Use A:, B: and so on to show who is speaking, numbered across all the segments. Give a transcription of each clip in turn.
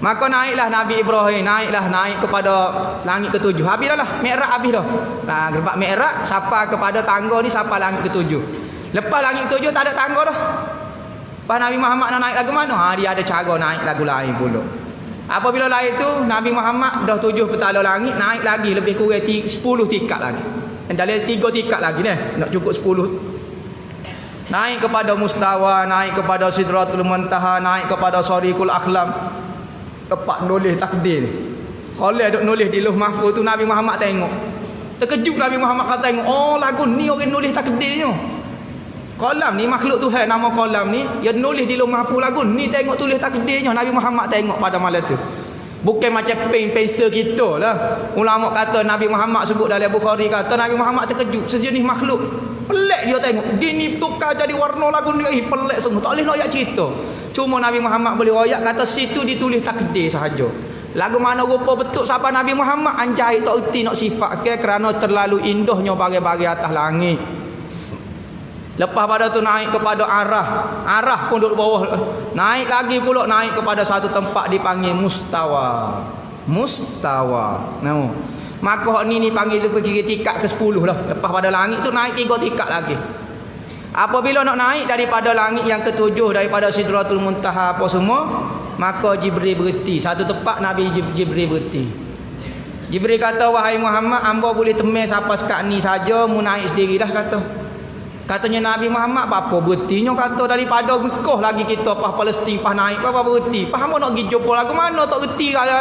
A: Maka naiklah Nabi Ibrahim, naik kepada langit ketujuh. Habis dah lah, Mi'raj habis dah. Nah, gerbak Mi'raj sampai kepada tangga ni sampai langit ketujuh. Lepas langit ketujuh tak ada tangga dah. Lepas Nabi Muhammad nak naik lagu mana? Dia ada cara naik lagu lain pula. Apabila lain tu Nabi Muhammad dah 7 petala langit, naik lagi lebih kurang 10 tingkat lagi. Dan dalam 3 tingkat lagi ni, nak cukup 10. Naik kepada mustawa, naik kepada sidratul muntaha, naik kepada sariqul akhlam. Tempat nulis takdir. Kalau duk nulis di Lauh Mahfuz tu Nabi Muhammad tengok. Terkejut Nabi Muhammad kata tengok, oh lagu ni orang nulis takdirnya. Qalam ni makhluk Tuhan, nama qalam ni dia nulis di Lauh Mahfuz lagu ni, tengok tulis takdirnya. Nabi Muhammad tengok pada malam tu. Bukan macam pensel kita lah. Ulama kata Nabi Muhammad sebut dalam Bukhari kata Nabi Muhammad terkejut sejenis makhluk. Pelik dia tengok. Dia ni tukar jadi warna lagu ni, pelik semua. Tak boleh nak ayat cerita. Cuma Nabi Muhammad boleh royak kata situ ditulis takdir sahaja. Lagu mana rupa betul siapa Nabi Muhammad anjai tak erti nak sifat ke kerana terlalu indahnya bagi-bagi atas langit. Lepas pada tu naik kepada arah pun duduk bawah. Naik lagi pula naik kepada satu tempat dipanggil mustawa. No. Maka ni panggil dia pergi tingkat ke-10 lah. Lepas pada langit tu naik 3 tingkat lagi. Apabila nak naik daripada langit yang ke-7 daripada Sidratul Muntaha apa semua, maka Jibril berhenti. Satu tempat Nabi Jibril berhenti. Jibril kata, wahai Muhammad, hamba boleh temui siapa sekat ni saja, mu naik sendirilah kata. Katanya Nabi Muhammad, apa berhentinya kata daripada Mekah lagi kita pas Palestin pas naik apa berhenti. Pas hamba nak pergi jumpa lagu mana tak reti kala.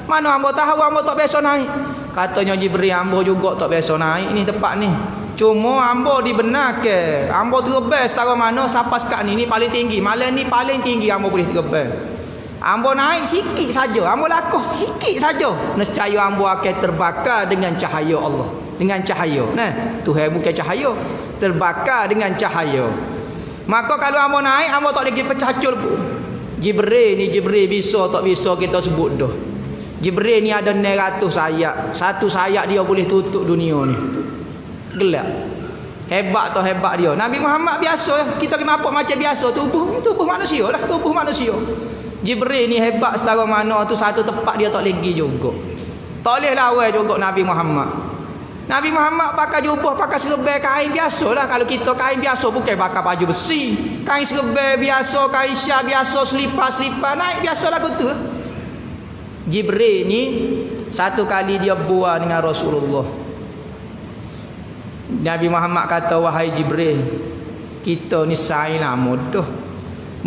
A: Mana hamba tahu hamba tak biasa naik. Katanya Jibril, hamba juga tak biasa naik ni tempat ni. Cuma hamba dibenarkan. Hamba terbang setara mana siapa sekat ni paling tinggi. Malam ni paling tinggi hamba boleh terbang. Hamba naik sikit saja, hamba lakuh sikit saja. Nescaya hamba akan terbakar dengan cahaya Allah. Dengan cahaya. Nah, Tuhan bukan cahaya, terbakar dengan cahaya. Maka kalau hamba naik, hamba tak lagi pecacul pun. Jibril bisa tak bisa kita sebut dah. Jibril ni ada 900 sayap. Satu sayap dia boleh tutup dunia ni. Gelap. Hebat atau hebat dia. Nabi Muhammad biasa, kita kenapa macam biasa, tubuh manusia lah, tubuh manusia. Jibril ni hebat setara mana tu, satu tempat dia tak lagi juga. Tak boleh lawan juga Nabi Muhammad. Nabi Muhammad pakai jubah, pakai serban kain biasa lah. Kalau kita kain biasa bukan pakai baju besi. Kain serban biasa, kain syah biasa, selipar naik biasa lah gitu. Jibril ni satu kali dia buat dengan Rasulullah. Nabi Muhammad kata, wahai Jibril, kita ni sain lama dah.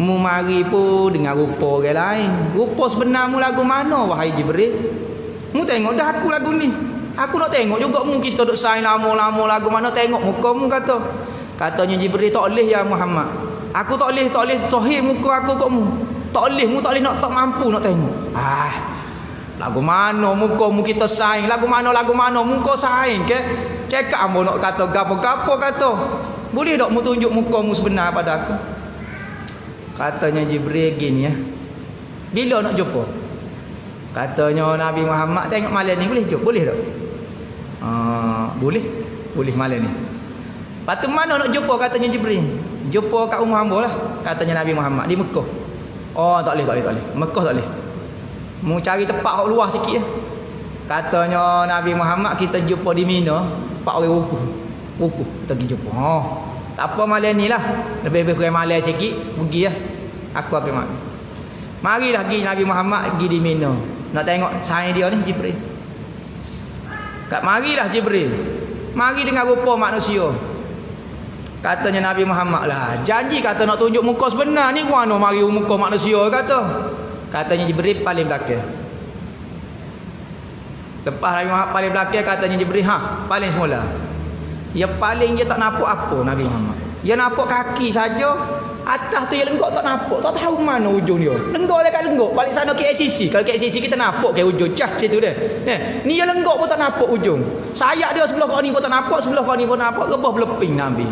A: Mu mari pun dengan rupa orang lain. Rupa sebenar mu lagu mana wahai Jibril? Mu tengok dah aku lagu ni. Aku nak tengok juga mu, kita duk sain lama-lama lagu mana, tengok muka mu kata. Katanya Jibril, tak boleh ya Muhammad. Aku tak boleh sahih muka aku kat mu. Tak boleh, mu tak boleh nak, tak mampu nak tengok. Lagu mana muka mu kita saing? Lagu mana muka saing ke? Cakap ambo nak kata gapo-gapo kata. Boleh tak mu tunjuk muka mu sebenar pada aku? Katanya Jibril gini ya. Bila nak jumpa? Katanya Nabi Muhammad, tengok malam ni boleh jumpa? Boleh tak? Boleh malam ni. Lepas tu mana nak jumpa katanya Jibril? Jumpa kat rumah hamba lah, katanya Nabi Muhammad di Mekah. Oh tak boleh. Mekah tak boleh. Mu cari tempat luar sikit ya. Katanya Nabi Muhammad, kita jumpa di Mina, tempat orang wukuf. Kita pergi jumpa. Tak apa malam ni lah. Lebih-lebih kurang malam sikit, pergi lah. Aku akan mari. Marilah pergi Nabi Muhammad pergi di Mina. Nak tengok saing dia ni Jibril. Marilah Jibril. Mari dengan rupa manusia. Katanya Nabi Muhammad lah, janji kata nak tunjuk muka sebenar ni, mana mari muka manusia kata. Katanya Jibril paling belakang. Lepas Nabi Muhammad paling belakang, katanya Jibril paling semula. Dia paling dia tak nampak apa Nabi Muhammad. Dia nampak kaki saja. Atas tu dia lenggok tak nampak. Tak tahu mana ujung dia. Lenggok dekat lenggok. Balik sana KLCC. Kalau KLCC kita nampak ke ujung cah situ dia. Ni dia lenggok pun tak nampak ujung. Sayap dia sebelah kau ni pun tak nampak, sebelah kau ni pun nampak. Rebah beleping Nabi.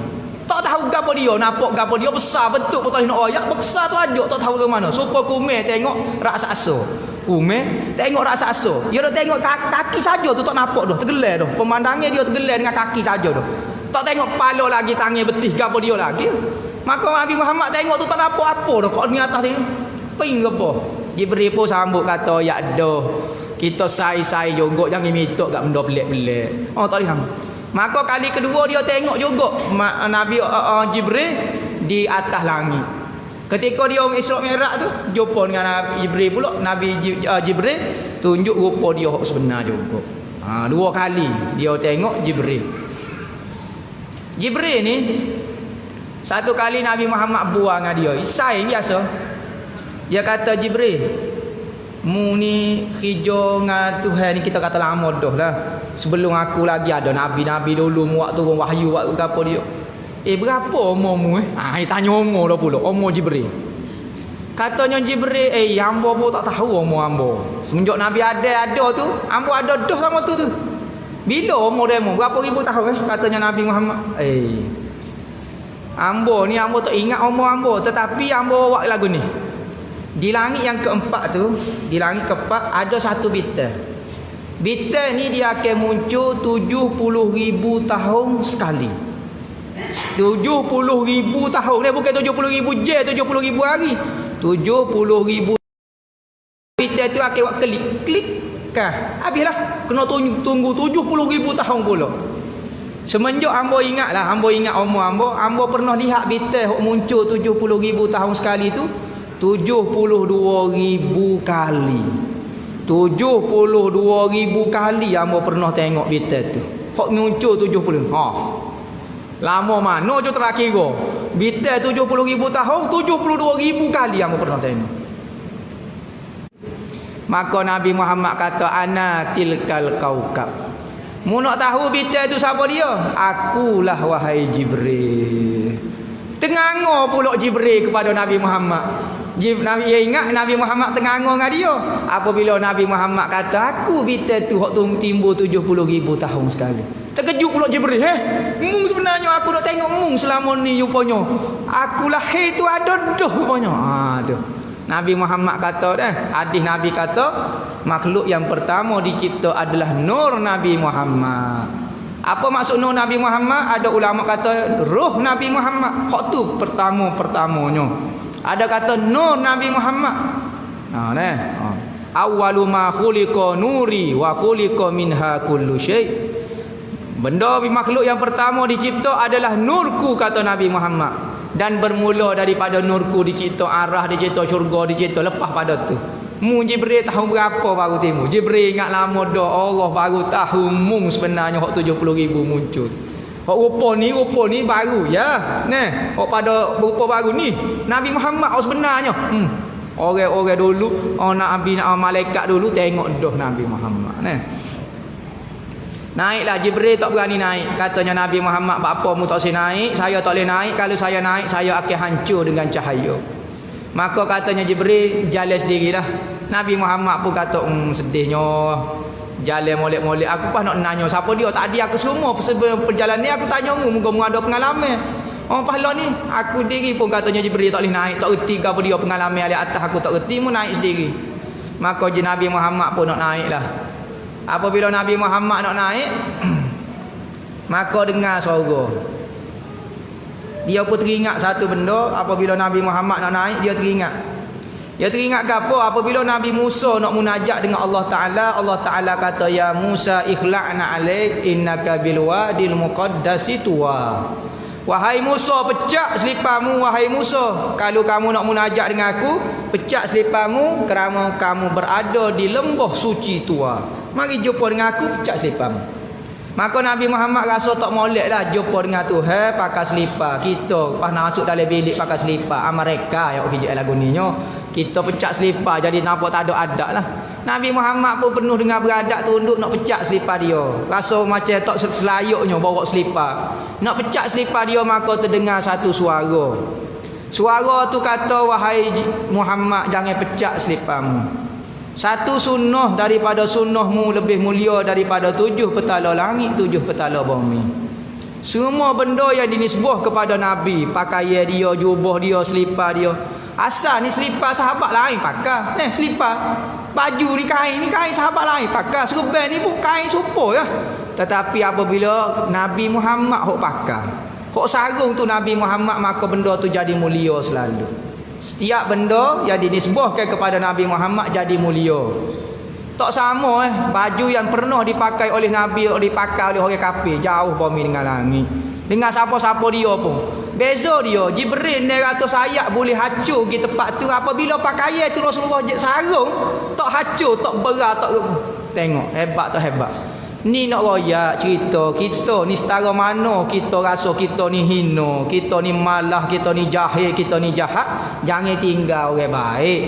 A: Tak tahu gapo dia, nampak gapo dia besar bentuk pun tak boleh nak royak, besar terlajuk tak tahu ke mana. Supaya kumeh tengok raksasa. Kumeh tengok raksasa. Dia dah tengok kaki saja tu tak nampak dah, tergelar dah. Pemandangnya dia tergelar dengan kaki saja dah. Tak tengok kepala lagi, tangan betih gapo dia lagi. Maka Nabi Muhammad tengok tu tak nampak apa dah kat ni atas ni. Ping gapo. Jibril pun sambut kata ya dah. Kita sai-sai juga jangan minta kat benda pelik-pelik. Oh tak boleh. Maka kali kedua dia tengok juga Nabi Jibril di atas langit. Ketika dia Isra Mi'raj tu jumpa dengan Nabi Jibril pula. Nabi Jibril tunjuk rupa dia hak sebenar juga. Dua kali dia tengok Jibril. Jibril ni satu kali Nabi Muhammad buang dengan dia. Isai biasa. Dia kata Jibril, mu ni hijau dengan Tuhan ni kita kata lama dah lah. Sebelum aku lagi ada Nabi-Nabi dulu muak turun wahyu waktu apa dia. Berapa umurmu dia tanya umur dah pula. Umur Jibril. Katanya Jibril, hamba pun tak tahu umur hamba. Semenjak Nabi ada tu, hamba ada dah sama tu. Bila umur dia berapa ribu tahun katanya Nabi Muhammad. Hamba tak ingat umur hamba, tetapi hamba buat lagu ni. Di langit yang keempat tu, di langit keempat ada satu bintang. Bintang ni dia akan muncul 70,000 tahun sekali. 70,000 tahun. Dia bukan 70,000 je, 70,000 hari. 70,000 bintang tu akan buat klik kan. Habislah kena tunggu 70,000 tahun pula. Semenjak hamba ingat umur hamba pernah lihat bintang muncul 70,000 tahun sekali tu 72,000 kali. 72,000 kali hamba pernah tengok bintang tu. Hak muncul 70. Lama mana je terakhir go. Bintang 70,000 tahun 72,000 kali hamba pernah tengok. Maka Nabi Muhammad kata ana tilkal kaukab. Mu nak tahu bintang tu siapa dia? Akulah wahai Jibril. Tenganga pula Jibril kepada Nabi Muhammad. Nabi ingat Nabi Muhammad tenganga dengan dia. Apabila Nabi Muhammad kata aku bintang tu hak timbul 70,000 tahun sekali. Terkejut pula Jibril. Mung sebenarnya aku nak tengok mung selama ni rupanya. Aku lahir tu ada dah rupanya. Tu. Nabi Muhammad kata hadis Nabi kata makhluk yang pertama dicipta adalah nur Nabi Muhammad. Apa maksud nur Nabi Muhammad? Ada ulama kata roh Nabi Muhammad. Hak tu pertamanya. Ada kata nur Nabi Muhammad. Awwalu ma khuliqa nuri wa khuliqa minha kullu syai'. Benda makhluk yang pertama dicipta adalah nurku kata Nabi Muhammad. Dan bermula daripada nurku dicipta arah, dicipta syurga, dicipta lepas pada tu. Mu Jibril tahu berapa baru timbul. Jibril ingat lama dah Allah baru tahu mung sebenarnya hak 70,000 muncul. Hak rupa ni baru ya. Hak pada rupa baru ni Nabi Muhammad sebenarnya. Orang-orang dulu, Nabi malaikat dulu tengok dah Nabi Muhammad. Naiklah Jibril tak berani naik. Katanya Nabi Muhammad, apa mu tak boleh naik? Saya tak boleh naik. Kalau saya naik, saya akan hancur dengan cahaya. Maka katanya Jibril, jalan sendirilah. Nabi Muhammad pun kata, sedihnya. Jalan molek-molek. Aku pas nak nanya siapa dia. Tadi aku semua perjalanan ni aku tanya mu. Moga-moga ada pengalaman. Pahala ni. Aku diri pun katanya Jibril tak boleh naik. Tak erti ke apa dia pengalaman di atas aku tak erti. Mu naik sendiri. Maka Nabi Muhammad pun nak naik lah. Apabila Nabi Muhammad nak naik, maka dengar suara. Dia pun teringat satu benda. Apabila Nabi Muhammad nak naik, dia teringat. Dia teringat ke apa? Apabila Nabi Musa nak munajat dengan Allah Ta'ala kata, ya Musa ikhla'na alaik innaka bilwadil muqaddasi tuwa. Wahai Musa, pecah selipamu wahai Musa. Kalau kamu nak munajat dengan aku, pecah selipamu kerana kamu berada di lembah suci tua. Mari jumpa dengan aku, pecah selipamu. Maka Nabi Muhammad rasa tak molek lah jumpa dengan Tuhan pakai selipar. Kita pas nak masuk dalam bilik pakai selipar. Mereka yang hijau lagu ni kita pecah selipar jadi nampak tak ada adab lah. Nabi Muhammad pun penuh dengan beradab tunduk nak pecah selipar dia. Rasa macam tak selayaknya bawa selipar. Nak pecah selipar dia maka terdengar satu suara. Suara tu kata, wahai Muhammad jangan pecah seliparmu. Satu sunnah daripada sunnahmu lebih mulia daripada 7 petala langit, 7 petala bumi. Semua benda yang dinisbah kepada Nabi, pakaian dia, jubah dia, selipar dia. Asal ni selipar sahabat lain pakai. Selipar baju ni kain sahabat lain pakai. Serban ni pun kain serupa ya. Tetapi apabila Nabi Muhammad hok pakai, hok sarung tu Nabi Muhammad, maka benda tu jadi mulia selalu. Setiap benda yang dinisbahkan kepada Nabi Muhammad jadi mulia. Tak sama baju yang pernah dipakai oleh Nabi dipakai oleh orang kafir, jauh bumi dengan langit. Dengan siapa-siapa dia pun. Beza dia, Jibril dia kata sayap boleh hacur di tempat tu. Apabila pakaian tu Rasulullah sarung, tak hacur, tak berat, tak. Tengok, hebat tak hebat. Ni nak royak cerita kita ni setara mana kita rasa kita ni hina, kita ni malah, kita ni jahil, kita ni jahat. Jangan tinggal orang baik.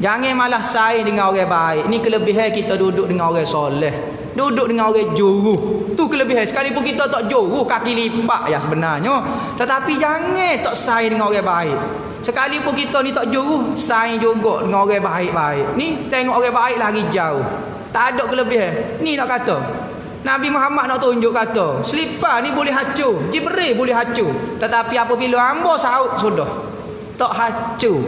A: Jangan malah saing dengan orang baik. Ni kelebihan kita duduk dengan orang soleh, duduk dengan orang juru. Tu kelebihan. Sekalipun kita tak juru, kaki lipat ya sebenarnya. Tetapi jangan tak saing dengan orang baik. Sekalipun kita ni tak juru, saing juga dengan orang baik-baik. Ni tengok orang baik lagi jauh. Tak ada kelebihan. Ni nak kata Nabi Muhammad nak tunjuk kata selipar ni boleh hacur, Jibril boleh hacur. Tetapi apabila hamba saut sudah tak hacur.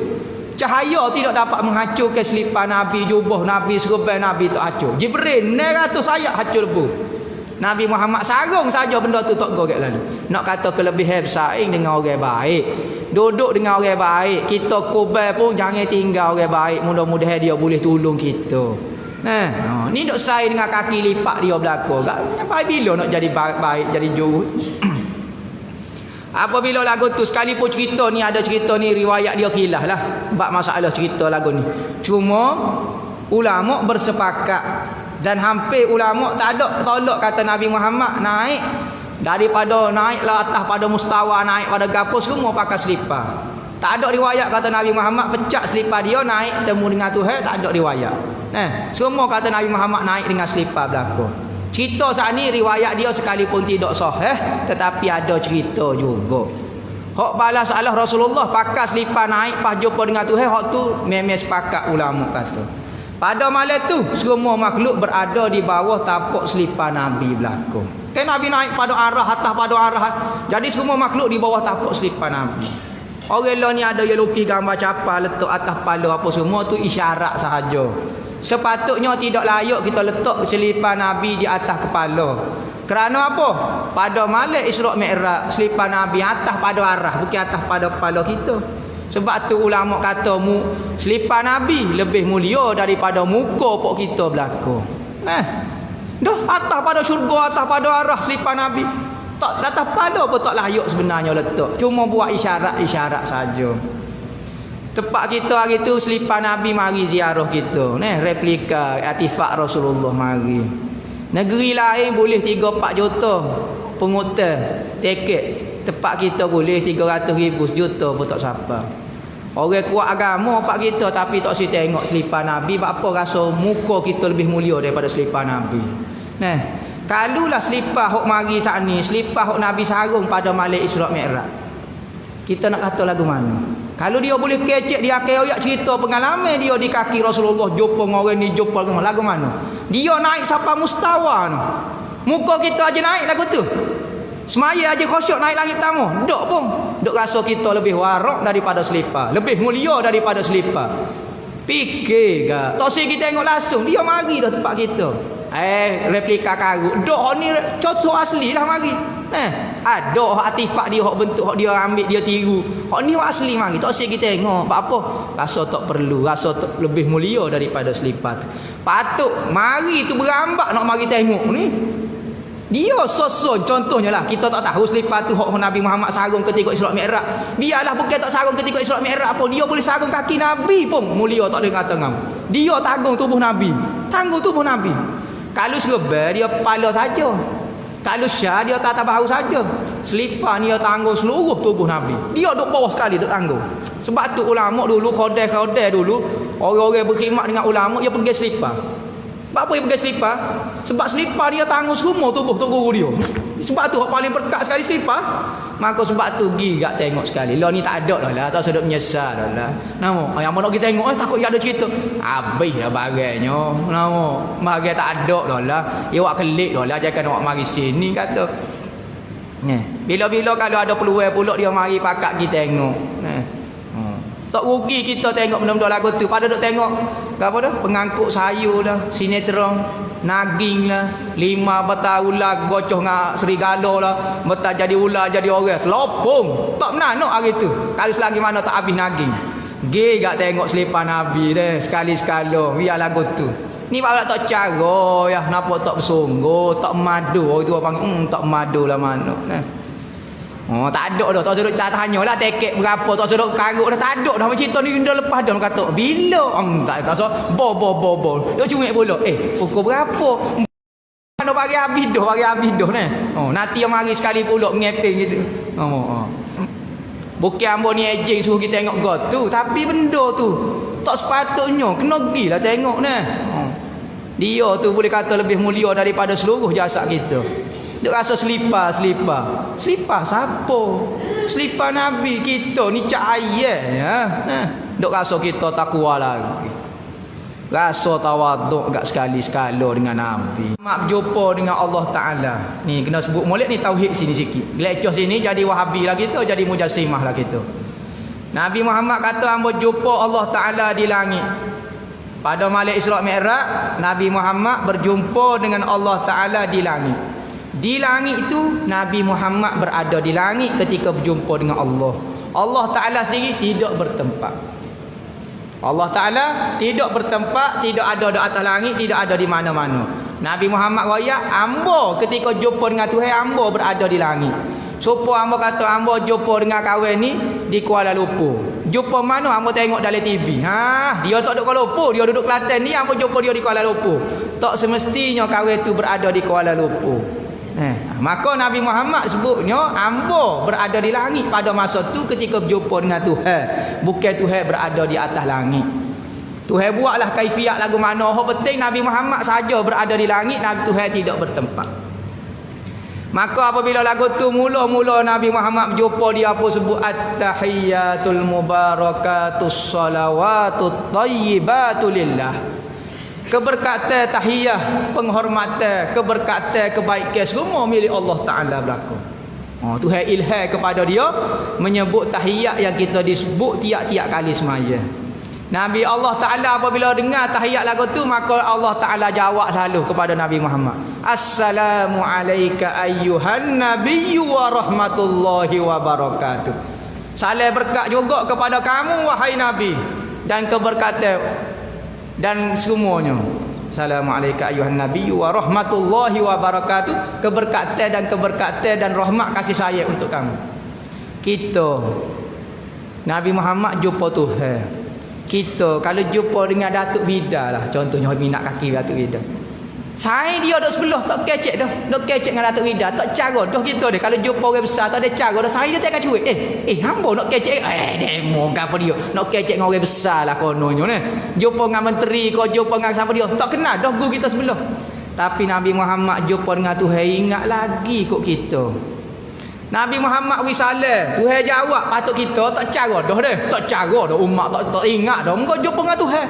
A: Cahaya tidak dapat menghancurkan selipar Nabi, jubah Nabi, serban Nabi tak hacur. Jibril 900 sayap hacur lebu. Nabi Muhammad sarung saja benda tu tak gorek lalu. Nak kata kelebihan bersaing dengan orang baik, duduk dengan orang baik, kita kubal pun jangan tinggal orang baik. Mudah-mudahan dia boleh tolong kita. Ni dok saing dengan kaki lipat dia belakang. Sampai bila nak jadi baik, jadi juru? Apabila lagu tu sekalipun cerita ni ada cerita ni riwayat dia khilaf lah bab masalah cerita lagu ni. Cuma ulama bersepakat dan hampir ulama tak ada tolak kata Nabi Muhammad naik daripada naiklah atas pada mustawa, naik pada gapo semua pakai selipar. Tak ada riwayat kata Nabi Muhammad pecah selipar dia naik temu dengan Tuhan, tak ada riwayat. Semua kata Nabi Muhammad naik dengan selipar belakang. Cerita saat ni riwayat dia sekalipun tidak sahih, tetapi ada cerita juga. Hak balas salah Rasulullah pakai selipar naik pas jumpa dengan Tuhan, hak tu memang sepakat ulama kata. Pada malam tu semua makhluk berada di bawah tapak selipar Nabi belakang. Kan Nabi naik pada arah atas pada arah. Jadi semua makhluk di bawah tapak selipar Nabi. Orang lain ni ada yang lukis gambar capal letak atas kepala apa semua tu isyarat sahaja. Sepatutnya tidak layak kita letak selipar Nabi di atas kepala. Kerana apa? Pada malam Isra' Mi'raj selipar Nabi atas pada arah, bukan atas pada kepala kita. Sebab tu ulama kata selipar Nabi lebih mulia daripada muka pok kita belakang. Dah atas pada syurga, atas pada arah selipar Nabi. Tak atas pada pun tak layak sebenarnya letak. Cuma buat isyarat-isyarat saja. Tempat kita hari tu selipar Nabi mari ziarah kita. Replika artifak Rasulullah mari. Negeri lain boleh 3-4 juta pengutar tiket. Tempat kita boleh 300,000 sejuta pun tak siapa. Orang kuat agama pak kita tapi tak si tengok selipar Nabi. Apa rasa muka kita lebih mulia daripada selipar Nabi. Kalulah selipar hok mari saat ni, selipar hok Nabi sarung pada malam Isra' Mi'raj. Kita nak kata lagu mana? Kalau dia boleh kecek dia akan cerita pengalaman dia di kaki Rasulullah jumpa dengan orang ni, jumpa dengan lagu mana? Dia naik sampai mustawa ni. Muka kita aja naik lagu tu. Semaya aja khusyuk naik langit pertama. Dok pun. Dok rasa kita lebih warak daripada selipar, lebih mulia daripada selipar. Fikir gak. Tak segi tengok langsung dia mari dah tempat kita. Replika karut. Dok ni contoh asli lah mari. Ada artifak dia, hak bentuk hak dia ambil dia tiru. Hak ni hak asli mari. Tak segi tengok. Apa? Rasa tak perlu, rasa tak lebih mulia daripada selipar. Patut mari tu berambak nak mari tengok ni. Dia soson contohnya lah. Kita tak tahu selipar tu hak Nabi Muhammad sarung ketika Isra' Mi'raj. Biarlah bukan tak sarung ketika Isra' Mi'raj pun, dia boleh sarung kaki Nabi pun mulia tak ada kata ngam. Dia tanggung tubuh Nabi. Tanggung tubuh Nabi. Kalau serba dia kepala saja. Kalau syah dia tak bahu saja. Selipar ni dia tanggung seluruh tubuh Nabi. Dia duduk bawah sekali duduk tanggung. Sebab tu ulama dulu khodai dulu orang-orang berkhidmat dengan ulama dia pergi selipar. Apa yang pakai selipar? Sebab selipar dia tanggung semua tubuh guru dia. Sebab tu paling berkat sekali selipar. Maka sebab tu gigak tengok sekali. Lah ni tak ada dah lah. Tak sedap menyesal dah lah. Nama yang mana kita tengok takut dia ada cerita. Habis lah bagainya. Nama bagai tak ada dah lah. Dia awak kelik dah lah. Jangan awak mari sini kata. Bila-bila kalau ada peluang pula dia mari pakak kita tengok. Tak rugi kita tengok benda-benda lagu tu. Pada duk tengok apa dah? Pengangkut sayur lah, sinetron, naging lah, 5 batang ular gocoh dengan serigala lah, betah jadi ular jadi orang. Telopong. Tak pernah nak hari tu. Kalau selagi mana tak habis naging. Ge gak tengok selipar Nabi deh sekali-sekala biar lagu tu. Ni baru tak cara ya, kenapa tak bersungguh, tak madu. Oh itu orang panggil tak madu lah mana. Nah. Oh tak ada dah, tak suruh tanyalah tiket berapa, tak suruh karuk dah, tak ada dah. Macam cerita ni dah lepas dah kata bila tak so bo. Dia cuma bola. Pukul berapa? Mana bagi habis dah ni. Oh nanti yang mari sekali pula mengeping gitu. Bukan ambo ni ejeng suruh kita tengok god tu, tapi benda tu tak sepatutnya kena gilah tengok ni. Dia tu boleh kata lebih mulia daripada seluruh jasad kita. Duk rasa selipar siapa? Selipar Nabi kita ni cahaya ya. Duk rasa kita takwa lagi. Rasa tawaduk gak sekali-sekala dengan Nabi. Mak berjumpa dengan Allah Ta'ala. Ni kena sebut molek ni tauhid sini sikit. Gelecah sini jadi Wahabi lah kita, jadi Mujassimah lah kita. Nabi Muhammad kata hamba jumpa Allah Ta'ala di langit. Pada malam Isra' Mi'raj, Nabi Muhammad berjumpa dengan Allah Ta'ala di langit. Di langit itu Nabi Muhammad berada di langit ketika berjumpa dengan Allah. Allah Ta'ala sendiri tidak bertempat. Allah Ta'ala tidak bertempat, tidak ada di atas langit, tidak ada di mana-mana. Nabi Muhammad raya hamba ketika jumpa dengan Tuhan, hamba berada di langit. Supaya hamba kata hamba jumpa dengan kawan ni di Kuala Lumpur. Jumpa mana hamba tengok dalam TV. Dia tak duduk Kuala Lumpur, dia duduk Kelantan ni, hamba jumpa dia di Kuala Lumpur. Tak semestinya kawan tu berada di Kuala Lumpur. Maka Nabi Muhammad sebutnya hamba berada di langit pada masa tu ketika berjumpa dengan Tuhan. Bukan Tuhan berada di atas langit. Tuhan buatlah kaifiat lagu mana. Yang penting Nabi Muhammad saja berada di langit, Nabi Tuhan tidak bertempat. Maka apabila lagu tu mula-mula Nabi Muhammad berjumpa, dia apa sebut at-tahiyyatul mubarakatus salawatut thayyibatu lillah. Keberkatan tahiyah, penghormatan, keberkatan, kebaikan semua milik Allah Ta'ala berlaku. Tuhan ilham kepada dia menyebut tahiyat yang kita disebut tiap-tiap kali semaya. Nabi Allah Ta'ala apabila dengar tahiyat lagu tu, maka Allah Ta'ala jawab lalu kepada Nabi Muhammad, Assalamu alayka ayyuhan nabiyyu wa rahmatullahi wa barakatuh. Salam berkat juga kepada kamu wahai Nabi, dan keberkatan dan semuanya. Assalamualaikum ayuhan nabiyyu wa rahmatullahi wa barakatuh. Keberkatan dan rahmat kasih sayang untuk kamu. Kita Nabi Muhammad jumpa Tuhan. Kita kalau jumpa dengan Datuk Vida lah, contohnya minat kaki Datuk Vida, saya dia duk sebelah tak kecek dah. Duk kecek dengan Datuk Vida, tak cara dah kita dia. Kalau jumpa orang besar tak ada cara dah. Saya dia tak akan cuik. Hamba nak kecek. Demo apa dia? Nak kecek dengan orang besar lah kononnya ni. Jumpa dengan menteri kau, jumpa dengan siapa dia? Tak kenal dah guru kita sebelah. Tapi Nabi Muhammad jumpa dengan Tuhan, ingat lagi kok kita. Nabi Muhammad wisalah, Tuhan jawab patut kita tak cara dah deh. Tak cara dah umat tak ingat dah. Engkau jumpa dengan Tuhan.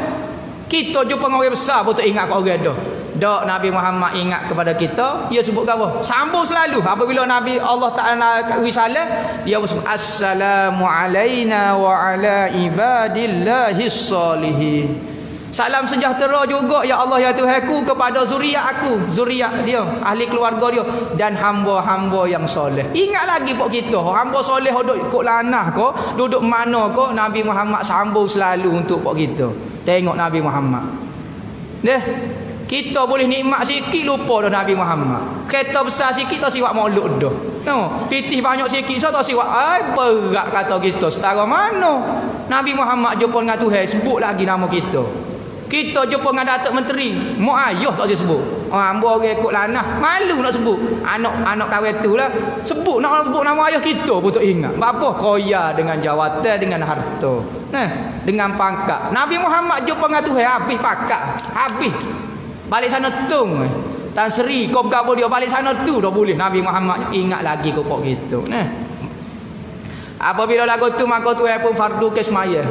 A: Kita jumpa dengan orang besar pun tak ingat kau orang dah. Dak Nabi Muhammad ingat kepada kita, dia sebut apa? Sambung selalu. Apabila Nabi Allah Ta'ala wisalah, dia sebut assalamu alaina wa ala ibadillahis salihin. Salam sejahtera juga ya Allah ya Tuhanku kepada zuriat aku, zuriat dia, ahli keluarga dia, dan hamba-hamba yang soleh. Ingat lagi pok kita, hamba soleh duduk kok lanah ko, duduk mana ko, Nabi Muhammad sambung selalu untuk pok kita. Tengok Nabi Muhammad. Deh, kita boleh nikmat sikit lupa dah Nabi Muhammad. Kereta besar sikit tak siwak maulud dah. No, pitih banyak sikit so tak siwak. Berat kata kita setara mana. Nabi Muhammad jumpa dengan Tuhan, sebut lagi nama kita. Kita jumpa dengan Datuk Menteri, mak ayah tak dia sebut. Hamba orang ikut lanah, malu nak sebut. Anak kawan tu lah sebut nama ayah kita pun tak ingat. Apa? Koya dengan jawatan, dengan harta, dengan pangkat. Nabi Muhammad jumpa dengan Tuhan, habis pangkat, habis. Balik sana tung. Tan Sri kau berapa dia balik sana tu dah boleh. Nabi Muhammad ingat lagi kau pok gitu. Apabila lagu tu maka Tuhan pun fardu ke semaya.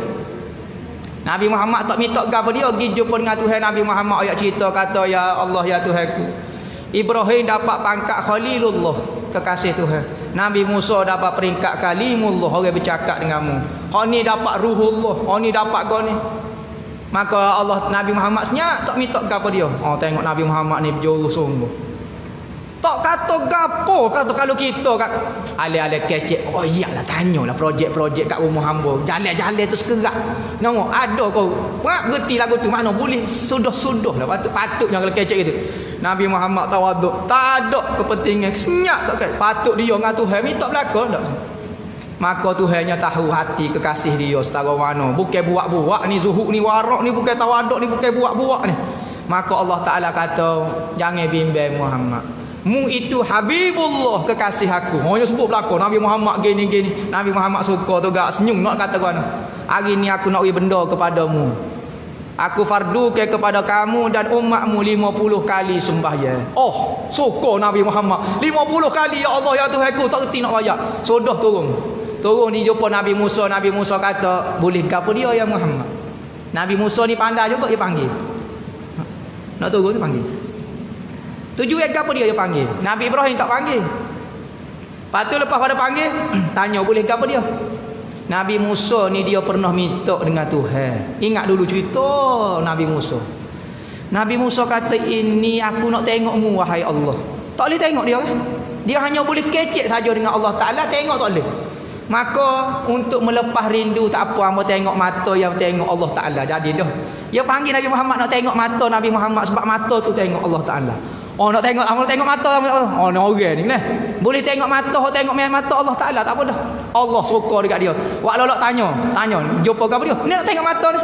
A: Nabi Muhammad tak minta gapo dia pergi jumpa dengan Tuhan. Nabi Muhammad ayat cerita kata ya Allah ya Tuhanku. Ibrahim dapat pangkat Khalilullah, kekasih Tuhan. Nabi Musa dapat peringkat Kalimullah, orang bercakap denganmu. Hak ni dapat Ruhullah, hak ni dapat kau ni. Maka Allah Nabi Muhammad senyap tak minta gapo dia. Tengok Nabi Muhammad ni berjuru sungguh. Tak kata gapo, kata kalau kita kat alih-alih kecek, oh iyalah tanyalah projek-projek kat rumah hamba. Jalan-jalan tu sekerak. Nengok ada kau. Pak reti lagu tu mana boleh sudah-sudah lah patutnya kalau kecek gitu. Nabi Muhammad tawaduk, tak ada kepentingan senyap tak kan. Patut dia dengan Tuhan minta belaka tak. Maka Tuhannya tahu hati kekasih dia setara mana. Bukan buat-buat ni zuhud ni warak ni, bukan tawaduk ni, bukan buat-buat ni. Maka Allah Taala kata, jangan bimbang Muhammad. Mu itu Habibullah, kekasih aku. Hanya sebut belaka Nabi Muhammad gini-gini. Nabi Muhammad suka tu gak senyum nak kata kau. Hari ni aku nak beri benda kepadamu. Aku fardukan kepada kamu dan umatmu 50 kali sembahyang. Oh, suka Nabi Muhammad. 50 kali ya Allah ya Tuhan aku tak reti nak bayar. Sudah turun. Turun dia jumpa Nabi Musa. Nabi Musa kata, boleh gapo dia ya Muhammad? Nabi Musa ni pandai juga dia panggil. Nak turun dia panggil. Tujuan apa dia panggil? Nabi Ibrahim tak panggil. Lepas tu lepas pada panggil, tanya boleh ke apa dia? Nabi Musa ni dia pernah minta dengan Tuhan. Ingat dulu cerita Nabi Musa. Nabi Musa kata, ini aku nak tengokmu wahai Allah. Tak boleh tengok dia kan? Dia hanya boleh kecek saja dengan Allah Ta'ala, tengok tak boleh. Maka untuk melepas rindu tak apa, hamba tengok mata yang tengok Allah Ta'ala. Jadi dah. Dia panggil Nabi Muhammad nak tengok mata Nabi Muhammad sebab mata tu tengok Allah Ta'ala. Oh nak tengok mata oh ni orang ni kan. Boleh tengok mata, tengok mata Allah Taala tak apa dah. Allah suka dekat dia. Wak lolok tanya, jumpa ke apa dia? Ni nak tengok mata ni.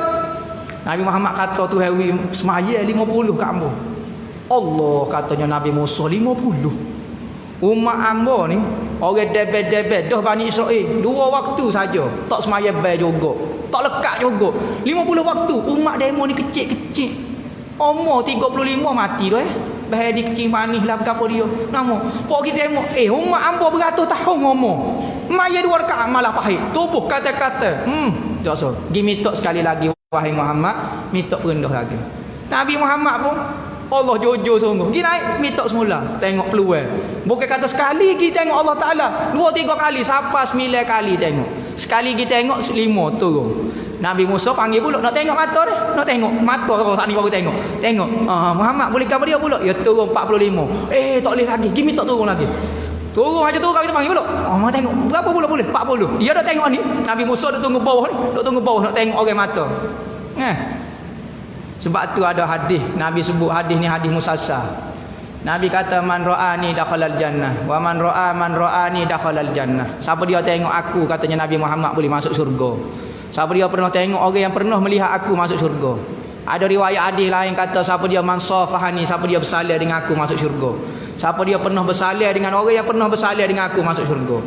A: Nabi Muhammad kata tu hari semaya 50 kat hamba. Allah katanya Nabi Musa 50. Umat hamba ni orang debet-debet dah Bani Israel 2 waktu saja tak semaya bay juga. Tak lekat juga. 50 waktu umat demo ni kecil-kecil. Umur 35 mati dah bahaya di kecil manis lah berapa dia nama kok kita tengok umat hamba beratus tahun ngomong maya 2 rakaat malah pahit tubuh kata-kata tak so gi minta sekali lagi wahai Muhammad minta perendah lagi Nabi Muhammad pun Allah jujur sungguh gi naik minta semula tengok peluang bukan kata sekali gi tengok Allah Ta'ala 2-3 kali sampai 9 kali tengok sekali gi tengok 5 turun Nabi Musa panggil pula nak tengok mata dia. Nak tengok mata orang saat ni baru tengok. Tengok. Muhammad boleh ke apa dia pula? Ya turun 45. Tak boleh lagi. Gimi tak turun lagi. Turun aja turun kita panggil pula. Mau tengok. Berapa pula boleh? 40. Dia dah tengok ni. Nabi Musa dah tunggu bawah ni. Dah tunggu bawah nak tengok orang mata. Sebab tu ada hadis. Nabi sebut hadis ni hadis musalsal. Nabi kata man ra'ani dakhalal jannah wa man ra'ani dakhalal jannah. Siapa dia tengok aku katanya Nabi Muhammad boleh masuk syurga. Siapa dia pernah tengok orang yang pernah melihat aku masuk syurga. Ada riwayat hadis lain kata siapa dia mansafahani, siapa dia bersalah dengan aku masuk syurga. Siapa dia pernah bersalah dengan orang yang pernah bersalah dengan aku masuk syurga.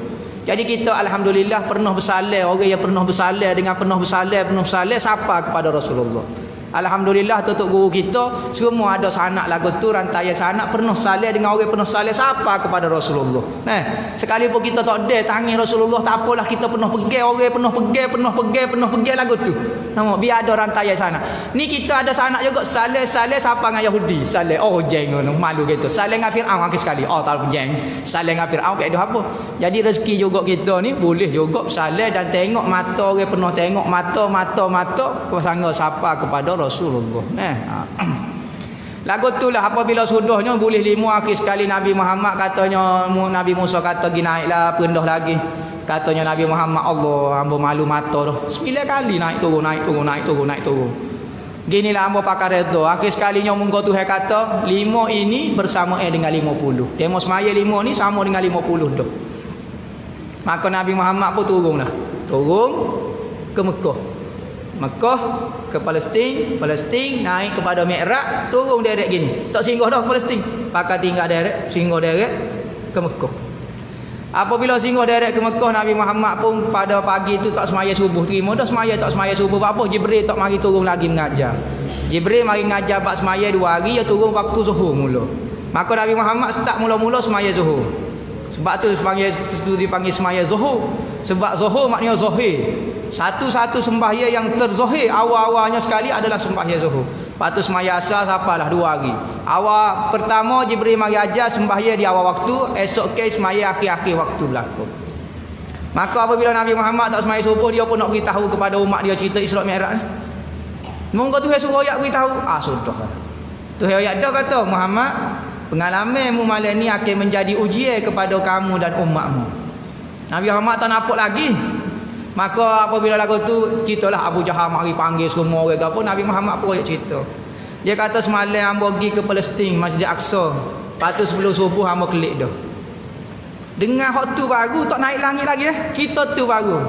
A: Jadi kita alhamdulillah pernah bersalah, orang yang pernah bersalah dengan pernah bersalah siapa kepada Rasulullah. Alhamdulillah tutup guru kita semua ada sanak lagu tu rantai sanak pernah salah dengan orang pernah salah siapa kepada Rasulullah. Sekalipun kita tak ada tangi Rasulullah tak apalah kita pernah pergi orang pernah pergi lagu tu. Nama biar ada rantai sanak. Ni kita ada sanak juga salah siapa dengan Yahudi. Salah jeng malu gitu. Salah dengan Firaun akhir sekali. Tak jeng. Salah dengan Firaun ada apa? Jadi rezeki juga kita ni boleh juga salah dan tengok mata orang pernah tengok mata kesanga siapa kepada Rasulullah. Lagu tu lah apabila sudahnya boleh 5 akhir sekali Nabi Muhammad katanya Nabi Musa kata gi naiklah perendah lagi. Katanya Nabi Muhammad Allah hamba malu mata dah. 9 kali naik turun. Ginilah hamba pakar redha. Akhir sekalinya munggo Tuhan kata 5 ini bersamaan dengan 50. Demo semaya 5 ni sama dengan 50 dah. Maka Nabi Muhammad pun turun ke Mekah ke Palestin naik kepada Mi'raj turun direct gini tak singgah dah ke Palestin pakai tinggal direct singgah direct ke Mekah. Apabila singgah direct ke Mekah Nabi Muhammad pun pada pagi tu tak semaya subuh terima dah tak semaya subuh apa Jibril tak mari turun lagi mengajar. Jibril mari mengajar bab semaya 2 hari dia turun waktu zuhur mula. Maka Nabi Muhammad start mula-mula semaya zuhur. Sebab tu semaya tu dipanggil semaya zuhur sebab zuhur maknanya zahir. Satu-satu sembahyang yang terzohir awal-awalnya sekali adalah sembahyang zuhur. Lepas tu sembahyang asar sapalah 2 hari. Awal pertama Jibril mari ajar sembahyang di awal waktu, esok ke sembahyang akhir-akhir waktu berlaku. Maka apabila Nabi Muhammad tak sembahyang subuh dia pun nak beritahu kepada umat dia cerita Isra Mi'raj ni. Monggo Tuhan suruh ayat beritahu. Sudah. Tuhan ayat dah kata Muhammad Pengalamanmu malam ni akan menjadi ujian kepada kamu dan umatmu. Nabi Muhammad tak nampak lagi. Maka apabila lagu tu ceritalah Abu Jahal mari panggil semua orang apa, Nabi Muhammad pun cerita. Dia kata semalam hamba pergi ke Palestin, Masjid Aqsa. Lepas tu sebelum subuh hamba kelik dah. Dengar hak tu baru tak naik langit lagi Cerita tu baru.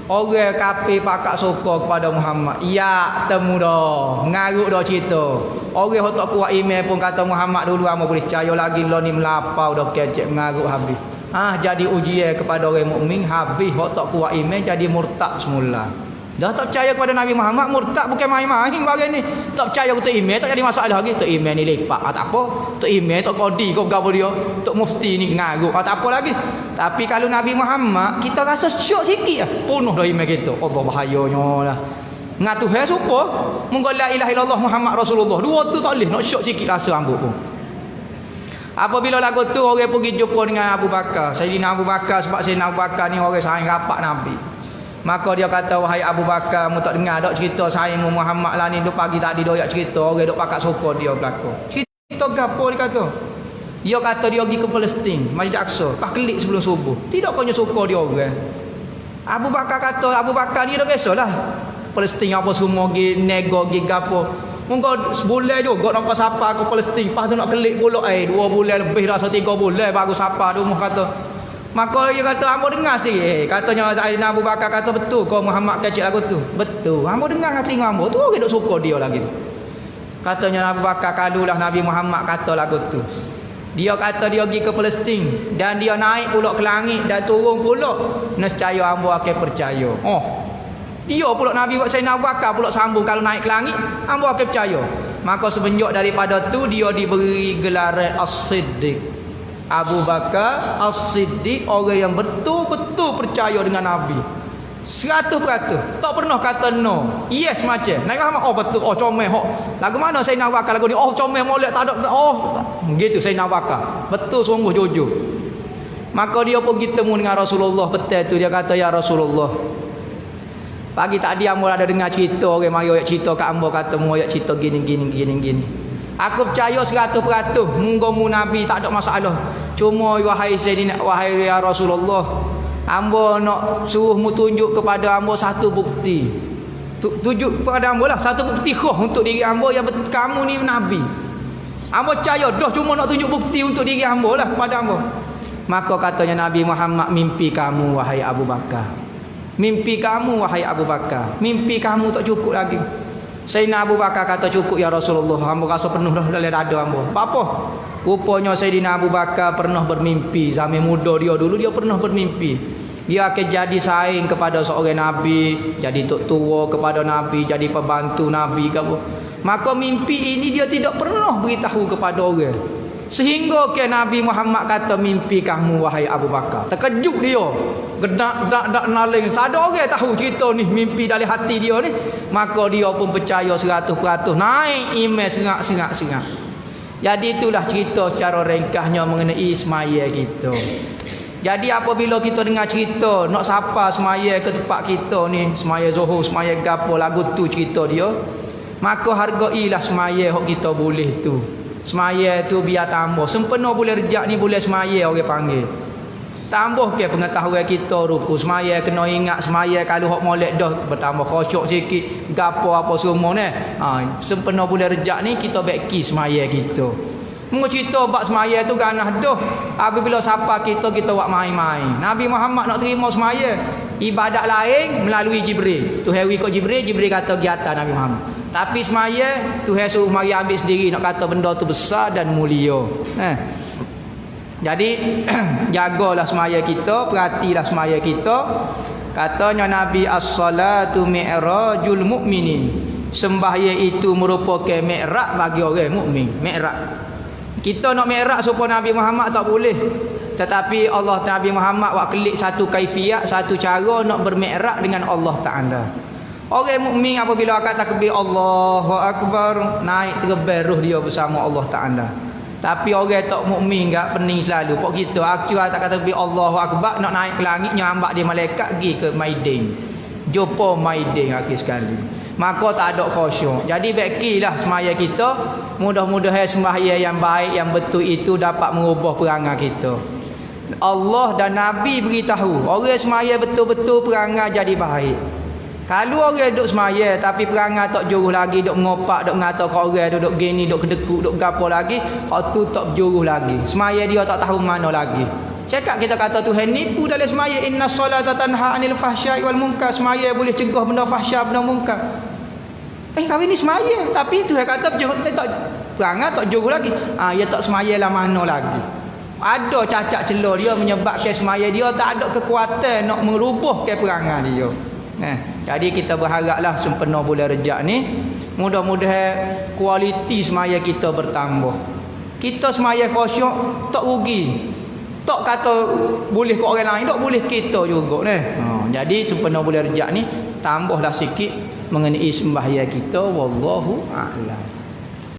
A: Orang kafir pakak sokong kepada Muhammad. Ya, temu dah. Ngaruk dah cerita. Orang hak tak kuat iman pun kata Muhammad dulu hamba boleh percaya lagi lo ni melapau dah kecek mengaruk habis. Jadi ujian kepada orang mukmin habis hak tak kuat iman jadi murtad semula. Dah tak percaya kepada Nabi Muhammad, murtad bukan main-main bagian ni. Tak percaya kepada iman tak jadi masalah lagi. Tok iman ni lepak tak apa. Tok iman tok kodi kau gapo dia. Tok mufti ni ngaruk tak apa lagi. Tapi kalau Nabi Muhammad kita rasa syok sikit lah. Penuh dah iman kita. Allah bahayanya lah. Ngatu Tuhan supa mengko la ilaha illallah Muhammad Rasulullah. Dua tu tak boleh nak syok sikit rasa ambuk pun. Apabila lagu tu orang pergi jumpa dengan Abu Bakar, Sayyidina Abu Bakar, sebab Sayyidina Abu Bakar ni orang sayang rapat Nabi. Maka dia kata, wahai Abu Bakar, mu tak dengar dak cerita sayangmu Muhammad lah ni duk pagi tadi doyak cerita orang duk pakak sokong dia belaka. Cerita gapo dia kata? Dia kata dia pergi ke Palestin, Masjid Aqsa, pas kelik sebelum subuh. Tidak kau sokong dia orang. Abu Bakar kata, Abu Bakar ni dah biasalah. Palestin apa semua pergi nego pergi gapo. Mungkin sebulan juga nak sapa ke Palestin. Lepas tu nak kelik pula 2 bulan lebih rasa 3 bulan baru sapa tu kata. Maka dia kata hamba dengar sendiri. Katanya Sayyidina Abu Bakar kata betul kau Muhammad kecil lagu tu. Betul. Hamba dengar hati hamba tu orang duk suka dia lagi tu. Katanya Abu Bakar kalulah Nabi Muhammad kata lagu tu. Dia kata dia pergi ke Palestin dan dia naik pula ke langit dan turun pula. Nescaya hamba akan percaya. Dia pula Nabi Sayyidina Abu Bakar pula sambung kalau naik ke langit hamba akan percaya. Maka semenjak daripada tu dia diberi gelaran As-Siddiq. Abu Bakar As-Siddiq, orang yang betul-betul percaya dengan Nabi 100%. Tak pernah kata no. Yes macam Nabi Muhammad betul comel lagu mana Sayyidina Abu Bakar lagu ni comel molek tak ada gitu Sayyidina Abu Bakar betul sungguh jujur. Maka dia pergi temu dengan Rasulullah petang tu. Dia kata ya Rasulullah, pagi tadi hamba ada dengar cerita orang mari ayat cerita kat hamba kata mu ayat cerita gini. Aku percaya 100% munggu Nabi tak ada masalah. Cuma wahai Sayyidina wahai ya Rasulullah, hamba nak suruh mu tunjuk kepada hamba satu bukti. Tunjuk kepada hamba lah satu bukti khah untuk diri hamba yang kamu ni Nabi. Hamba percaya dah cuma nak tunjuk bukti untuk diri hamba lah kepada hamba. Maka katanya Nabi Muhammad, mimpi kamu wahai Abu Bakar. Mimpi kamu wahai Abu Bakar. Mimpi kamu tak cukup lagi. Sayyidina Abu Bakar kata cukup ya Rasulullah. Hamba rasa penuh dah dalam dada hamba. Apa? Rupanya Sayyidina Abu Bakar pernah bermimpi. Zaman muda dia dulu dia pernah bermimpi. Dia akan jadi saing kepada seorang Nabi. Jadi tok tua kepada Nabi. Jadi pembantu Nabi ke apa. Maka mimpi ini dia tidak pernah beritahu kepada orang. Sehingga ke Nabi Muhammad kata mimpi kamu wahai Abu Bakar. Terkejut dia. Gedak naling. Ada orang tahu cerita ni mimpi dalam hati dia ni. Maka dia pun percaya 100%. Naik iman sengak. Jadi itulah cerita secara ringkasnya mengenai semaya kita. Jadi apabila kita dengar cerita nak sapa semaya ke tempat kita ni, semaya Zuhur, semaya gapo lagu tu cerita dia, maka hargailah semaya hok kita boleh tu. Semaya tu biar tambah. Sempena boleh rejak ni boleh semaya orang panggil. Tambah ke pengetahuan kita ruku. Semaya kena ingat semaya kalau hok molek dah bertambah khusyuk sikit. Gapo apa semua ni. Sempena boleh rejak ni kita beki semaya kita. Mu cerita bab semaya tu ganah dah. Apabila siapa kita buat main-main. Nabi Muhammad nak terima semaya. Ibadat lain melalui Jibril. Tu hari kau Jibril kata gi atas Nabi Muhammad. Tapi semaya Tuhan suruh mari ambil sendiri nak kata benda tu besar dan mulia. Jadi jagalah semaya kita, perhatilah semaya kita. Katanya Nabi as-salatu mi'rajul mu'minin. Sembahyang itu merupakan mi'raj bagi orang mukmin. Mi'raj. Kita nak mi'raj supaya Nabi Muhammad tak boleh. Tetapi Allah Nabi Muhammad buat kelik satu kaifiat, satu cara nak bermi'raj dengan Allah Taala. Orang mukmin apabila akan takbir Allahu Akbar, naik terbang roh dia bersama Allah Taala. Tapi orang tak mukmin enggak pening selalu. Pok kita aku tak kata takbir Allahu Akbar nak naik ke langit nyambat dia malaikat pergi ke Maidin. Jumpa Maidin akhir sekali. maka tak ada khusyuk. Jadi baiklah semaya kita, mudah-mudahan semaya yang baik yang betul itu dapat mengubah perangai kita. Allah dan Nabi beritahu, orang semaya betul-betul perangai jadi baik. Kalau orang duduk semaya tapi perangai tak juruh lagi, duk mengopak, duk ngata kat orang, duk gini, duk kedekut, duk gapo lagi, hak tu tak berjuruh lagi. Semaya dia tak tahu mana lagi. Cakap kita kata Tuhan nipu dalam semaya, inna solata tanha anil fahsya'i wal munkar. Semaya boleh cegah benda fahsya, benda munkar. Kami ni semaya tapi Tuhan kata tak perangai tak juruh lagi. Ya tak semaya lah mana lagi. Ada cacat celah dia menyebabkan semaya dia tak ada kekuatan nak merubah ke perangai dia. Jadi kita berharaplah sempena bulan Rejab ni, mudah-mudahan kualiti semaya kita bertambah. Kita semaya khusyuk tak rugi. Tak kata boleh ke orang lain, tak boleh kita juga ni. Jadi sempena bulan Rejab ni tambahlah sikit mengenai sembahyang kita, wallahu a'lam.